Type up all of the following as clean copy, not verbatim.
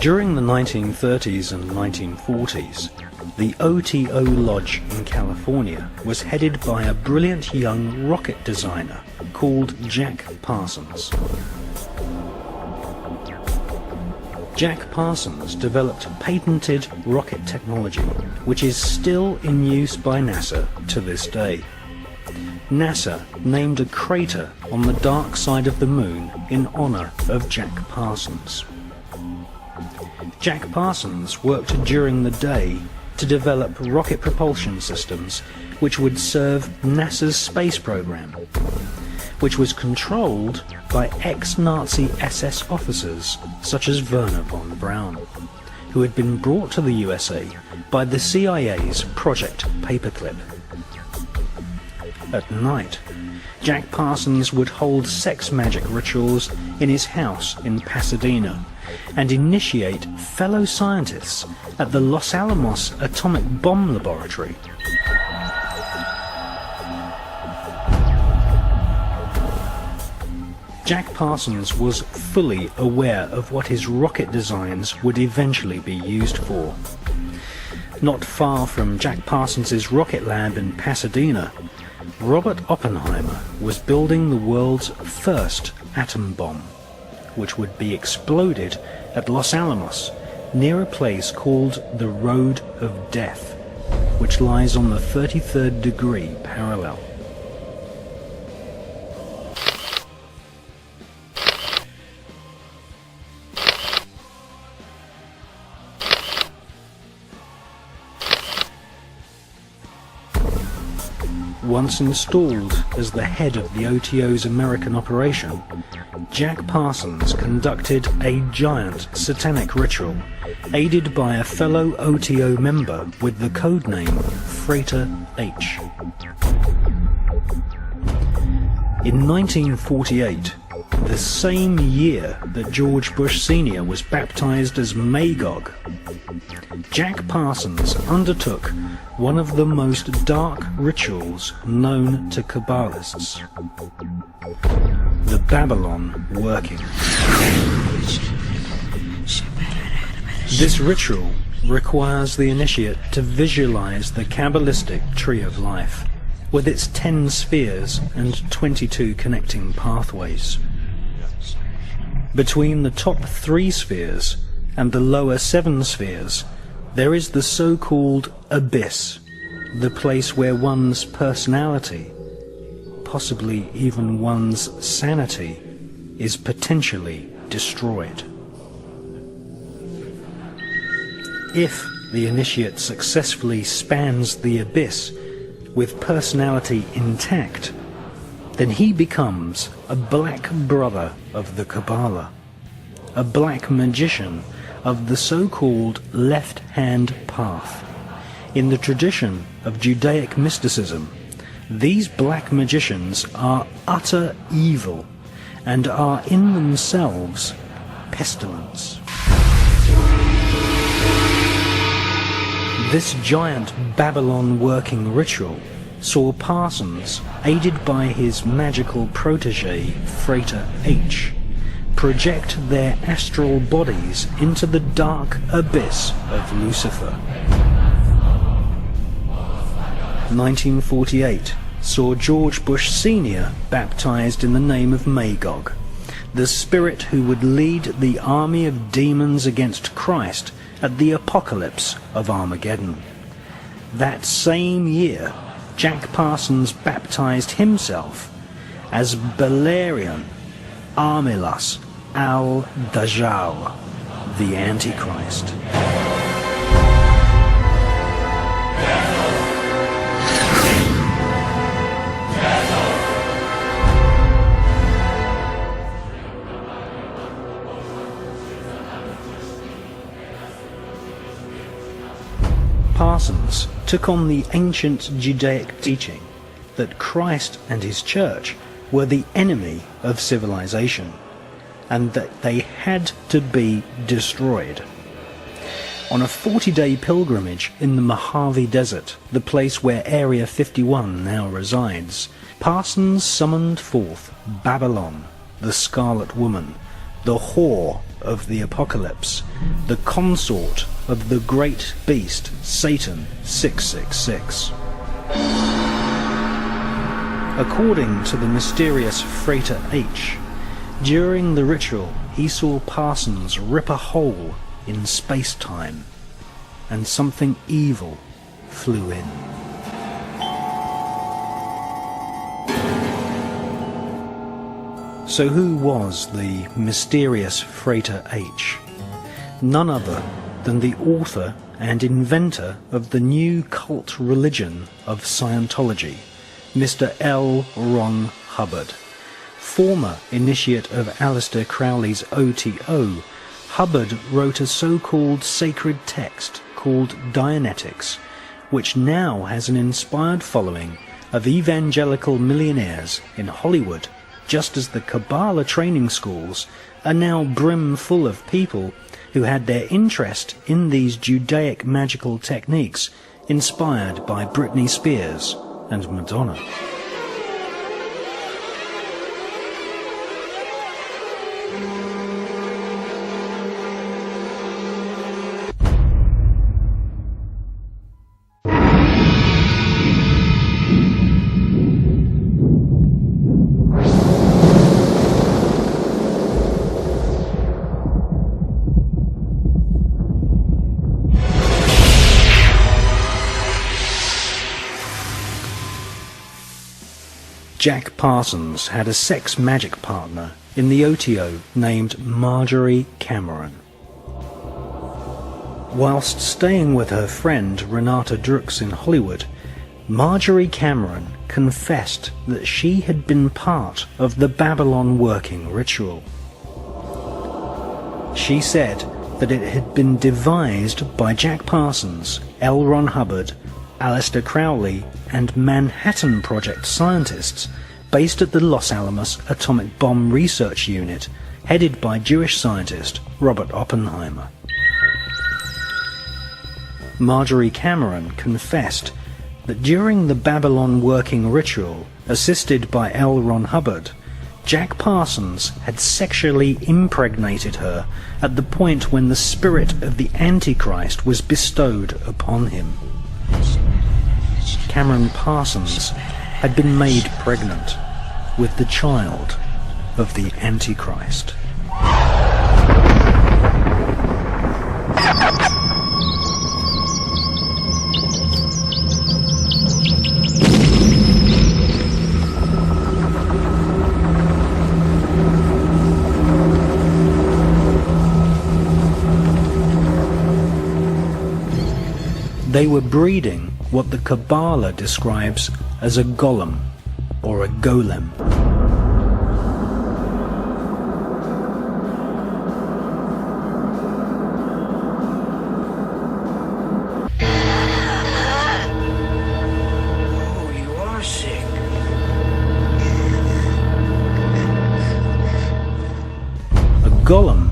During the 1930s and 1940s, the OTO Lodge in California was headed by a brilliant young rocket designer called Jack Parsons. Jack Parsons developed patented rocket technology, which is still in use by NASA to this day. NASA named a crater on the dark side of the moon in honor of Jack Parsons. Jack Parsons worked during the day to develop rocket propulsion systems which would serve NASA's space program, which was controlled by ex-Nazi SS officers such as Werner von Braun, who had been brought to the USA by the CIA's Project Paperclip. At night, Jack Parsons would hold sex magic rituals in his house in Pasadena and initiate fellow scientists at the Los Alamos Atomic Bomb Laboratory. Jack Parsons was fully aware of what his rocket designs would eventually be used for. Not far from Jack Parsons' rocket lab in Pasadena, Robert Oppenheimer was building the world's first atom bomb, which would be exploded at Los Alamos, near a place called the Road of Death, which lies on the 33rd degree parallel. Once installed as the head of the OTO's American operation, Jack Parsons conducted a giant satanic ritual, aided by a fellow OTO member with the codename Freighter H. In 1948, the same year that George Bush Sr. was baptized as Magog, Jack Parsons undertook one of the most dark rituals known to Kabbalists, the Babylon working. This ritual requires the initiate to visualize the Kabbalistic tree of life, with its 10 spheres and 22 connecting pathways. Between the top 3 spheres and the lower 7 spheres, there is the so-called abyss, the place where one's personality, possibly even one's sanity, is potentially destroyed. If the initiate successfully spans the abyss with personality intact, then he becomes a black brother of the Kabbalah, a black magician of the so-called left-hand path. In the tradition of Judaic mysticism, these black magicians are utter evil and are in themselves pestilence. This giant Babylon working ritual saw Parsons, aided by his magical protege, Freighter H, project their astral bodies into the dark abyss of Lucifer. 1948 saw George Bush Sr. baptized in the name of Magog, the spirit who would lead the army of demons against Christ at the apocalypse of Armageddon. That same year, Jack Parsons baptized himself as Belerion Armilas al-Dajjal, the Antichrist. Parsons took on the ancient Judaic teaching that Christ and his church were the enemy of civilization, and that they had to be destroyed. On a 40-day pilgrimage in the Mojave Desert, the place where Area 51 now resides, Parsons summoned forth Babylon, the Scarlet Woman, the whore of the apocalypse, the consort of the great beast Satan 666. According to the mysterious Freighter H, during the ritual he saw Parsons rip a hole in space-time, and something evil flew in. So who was the mysterious Freighter H? None other than the author and inventor of the new cult religion of Scientology, Mr. L. Ron Hubbard. Former initiate of Aleister Crowley's OTO, Hubbard wrote a so-called sacred text called Dianetics, which now has an inspired following of evangelical millionaires in Hollywood, just as the Kabbalah training schools are now brim full of people who had their interest in these Judaic magical techniques inspired by Britney Spears and Madonna. Jack Parsons had a sex magic partner in the OTO named Marjorie Cameron. Whilst staying with her friend Renata Drux in Hollywood, Marjorie Cameron confessed that she had been part of the Babylon working ritual. She said that it had been devised by Jack Parsons, L. Ron Hubbard, Aleister Crowley and Manhattan Project scientists based at the Los Alamos Atomic Bomb Research Unit, headed by Jewish scientist Robert Oppenheimer. Marjorie Cameron confessed that during the Babylon working ritual, assisted by L. Ron Hubbard, Jack Parsons had sexually impregnated her at the point when the spirit of the Antichrist was bestowed upon him. Cameron Parsons had been made pregnant with the child of the Antichrist. They were breeding what the Kabbalah describes as a golem, or a golem. Oh, you are sick. A golem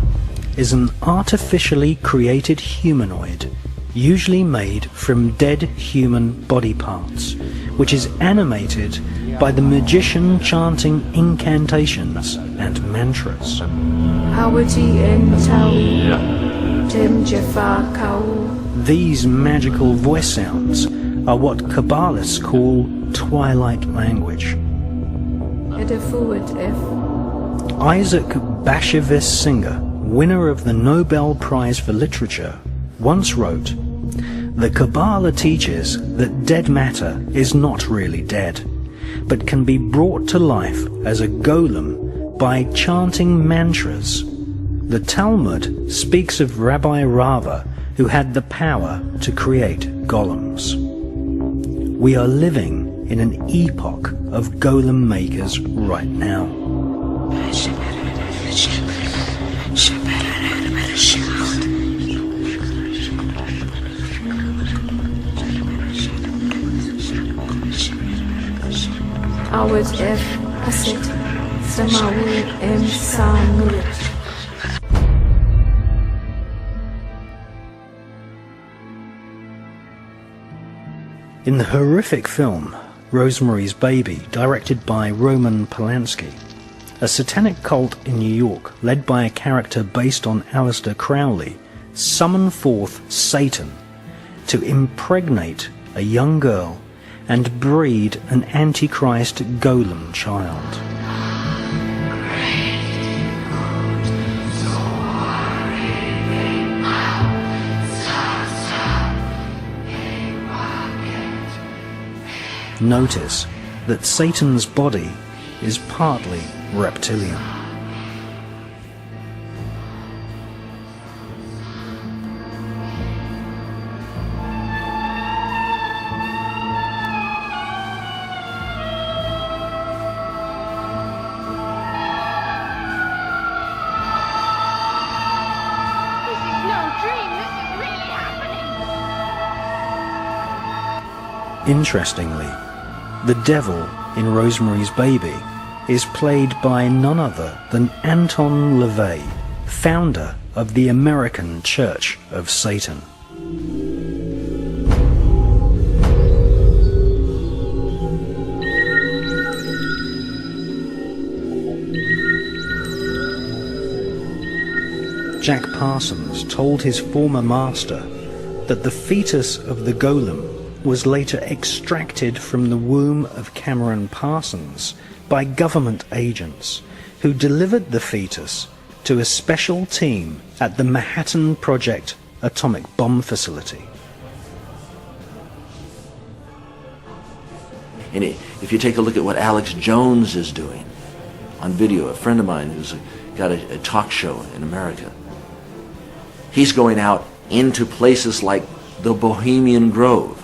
is an artificially created humanoid, usually made from dead human body parts, which is animated by the magician chanting incantations and mantras. These magical voice sounds are what Kabbalists call twilight language. Isaac Bashevis Singer, winner of the Nobel Prize for Literature, once wrote, "The Kabbalah teaches that dead matter is not really dead, but can be brought to life as a golem by chanting mantras. The Talmud speaks of Rabbi Rava, who had the power to create golems. We are living in an epoch of golem makers right now." In the horrific film Rosemary's Baby, directed by Roman Polanski, a satanic cult in New York, led by a character based on Aleister Crowley, summoned forth Satan to impregnate a young girl and breed an Antichrist golem child. Notice that Satan's body is partly reptilian. Interestingly, the devil in Rosemary's Baby is played by none other than Anton LaVey, founder of the American Church of Satan. Jack Parsons told his former master that the fetus of the golem was later extracted from the womb of Cameron Parsons by government agents who delivered the fetus to a special team at the Manhattan Project atomic bomb facility. And if you take a look at what Alex Jones is doing on video, a friend of mine who's got a talk show in America, he's going out into places like the Bohemian Grove.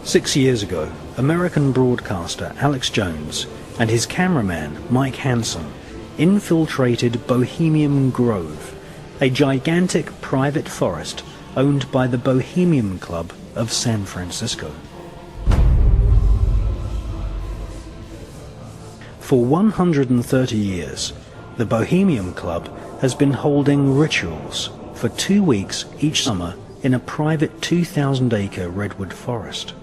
Six years ago, American broadcaster Alex Jones and his cameraman Mike Hansen infiltrated Bohemian Grove, a gigantic private forest owned by the Bohemian Club of San Francisco. For 130 years, the Bohemian Club has been holding rituals for 2 weeks each summer in a private 2,000-acre redwood forest.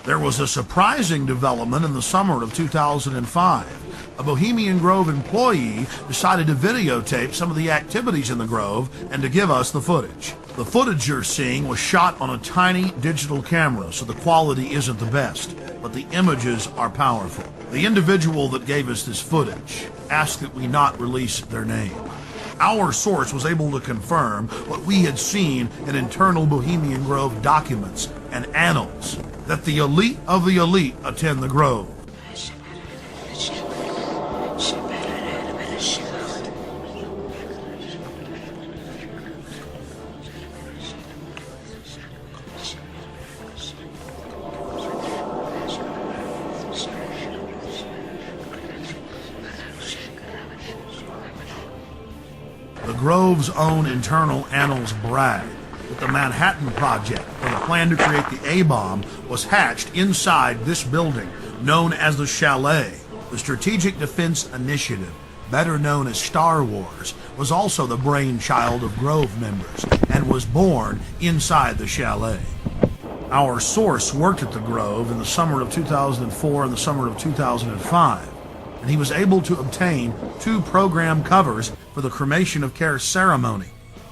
There was a surprising development in the summer of 2005. A Bohemian Grove employee decided to videotape some of the activities in the Grove and to give us the footage. The footage you're seeing was shot on a tiny digital camera, so the quality isn't the best, but the images are powerful. The individual that gave us this footage asked that we not release their name. Our source was able to confirm what we had seen in internal Bohemian Grove documents and annals, that the elite of the elite attend the Grove. The Grove's own internal annals brag that the Manhattan Project, or the plan to create the A-bomb, was hatched inside this building known as the Chalet. The Strategic Defense Initiative, better known as Star Wars, was also the brainchild of Grove members and was born inside the Chalet. Our source worked at the Grove in the summer of 2004 and the summer of 2005, and he was able to obtain 2 program covers for the cremation of care ceremony,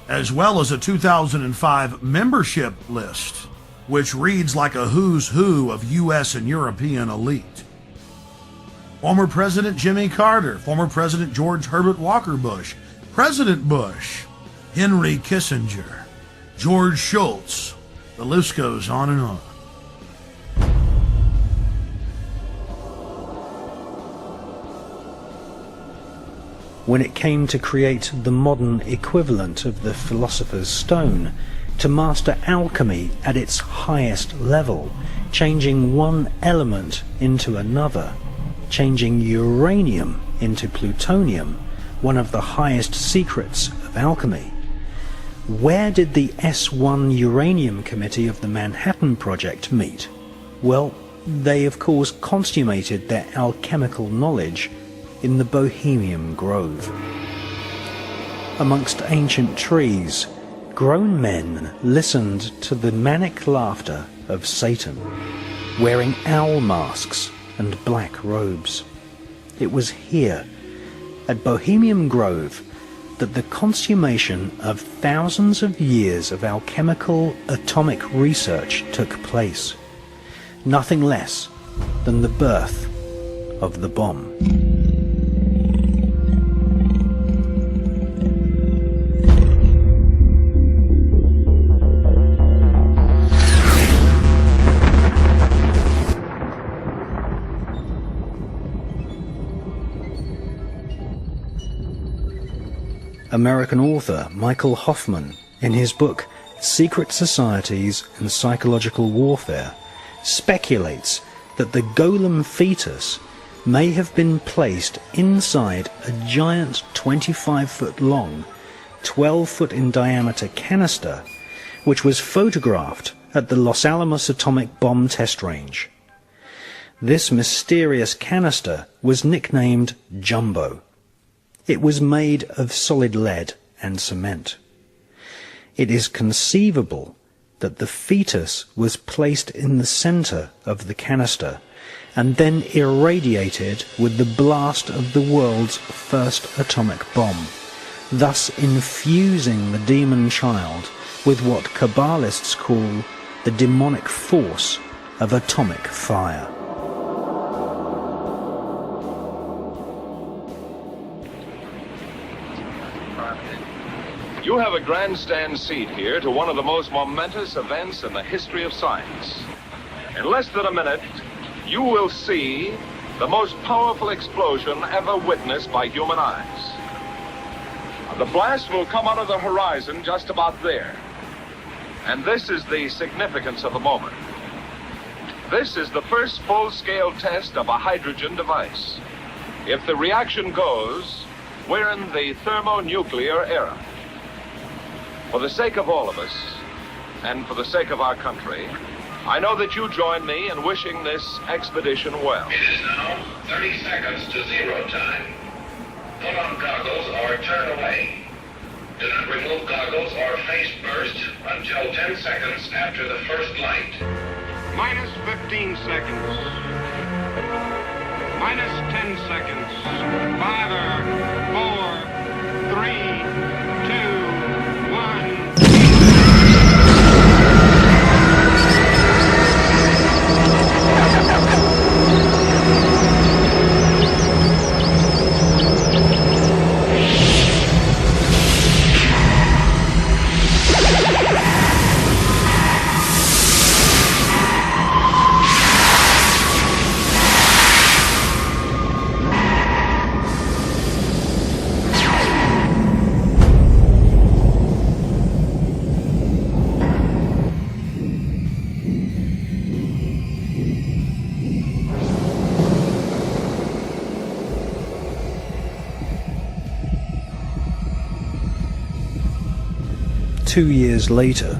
as well as a 2005 membership list, which reads like a who's who of U.S. and European elite. Former President Jimmy Carter, former President George Herbert Walker Bush, President Bush, Henry Kissinger, George Shultz, the list goes on and on. When it came to create the modern equivalent of the Philosopher's Stone, to master alchemy at its highest level, changing one element into another, changing uranium into plutonium, one of the highest secrets of alchemy. Where did the S1 Uranium Committee of the Manhattan Project meet? Well, they of course consummated their alchemical knowledge in the Bohemian Grove. Amongst ancient trees, grown men listened to the manic laughter of Satan, wearing owl masks and black robes. It was here, at Bohemian Grove, that the consummation of thousands of years of alchemical atomic research took place. Nothing less than the birth of the bomb. American author Michael Hoffman, in his book Secret Societies and Psychological Warfare, speculates that the golem fetus may have been placed inside a giant 25-foot long, 12-foot in diameter canister, which was photographed at the Los Alamos atomic bomb test range. This mysterious canister was nicknamed Jumbo. It was made of solid lead and cement. It is conceivable that the fetus was placed in the center of the canister and then irradiated with the blast of the world's first atomic bomb, thus infusing the demon child with what Kabbalists call the demonic force of atomic fire. You have a grandstand seat here to one of the most momentous events in the history of science. In less than a minute, you will see the most powerful explosion ever witnessed by human eyes. The blast will come out of the horizon just about there. And this is the significance of the moment. This is the first full-scale test of a hydrogen device. If the reaction goes, we're in the thermonuclear era. For the sake of all of us, and for the sake of our country, I know that you join me in wishing this expedition well. It is now 30 seconds to zero time. Put on goggles or turn away. Do not remove goggles or face burst until 10 seconds after the first light. Minus 15 seconds. Minus 10 seconds. 5, 4, 3, 2, 1. Two years later,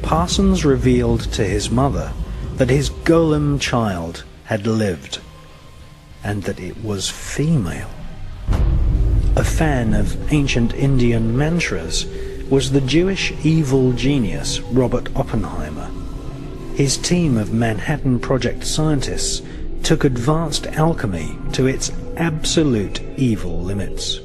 Parsons revealed to his mother that his golem child had lived, and that it was female. A fan of ancient Indian mantras was the Jewish evil genius Robert Oppenheimer. His team of Manhattan Project scientists took advanced alchemy to its absolute evil limits.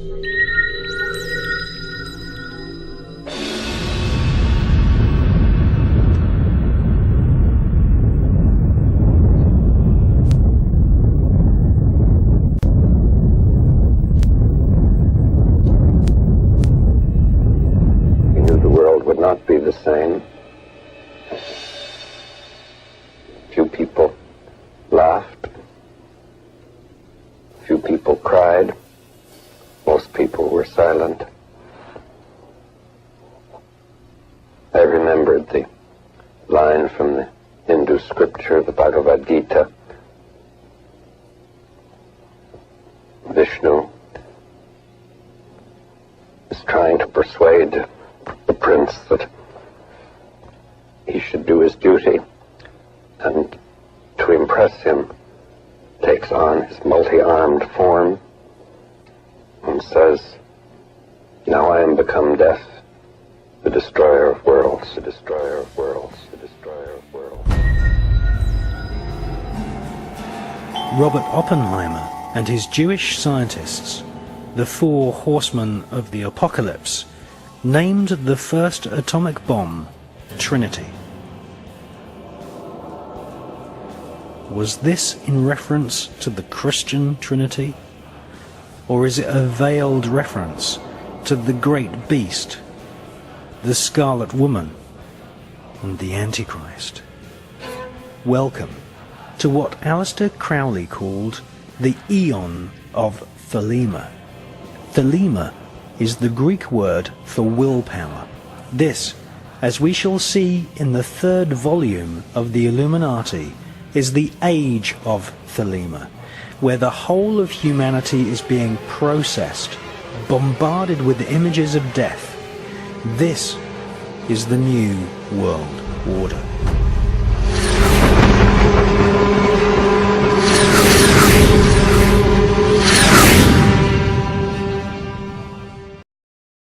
Not be the same. Few people laughed. Few people cried. Most people were silent. I remember Bhagavad Gita, Vishnu is trying to persuade the prince that he should do his duty, and to impress him takes on his multi-armed form and says, "Now I am become death, the destroyer of worlds, the destroyer of worlds, the destroyer of worlds." Robert Oppenheimer and his Jewish scientists, the four horsemen of the apocalypse, named the first atomic bomb Trinity. Was this in reference to the Christian Trinity? Or is it a veiled reference to the great beast, the Scarlet Woman, and the Antichrist? Welcome to what Aleister Crowley called the Aeon of Thelema. Thelema is the Greek word for willpower. This, as we shall see in the third volume of the Illuminati, is the age of Thelema, where the whole of humanity is being processed, bombarded with images of death. This is the new world order.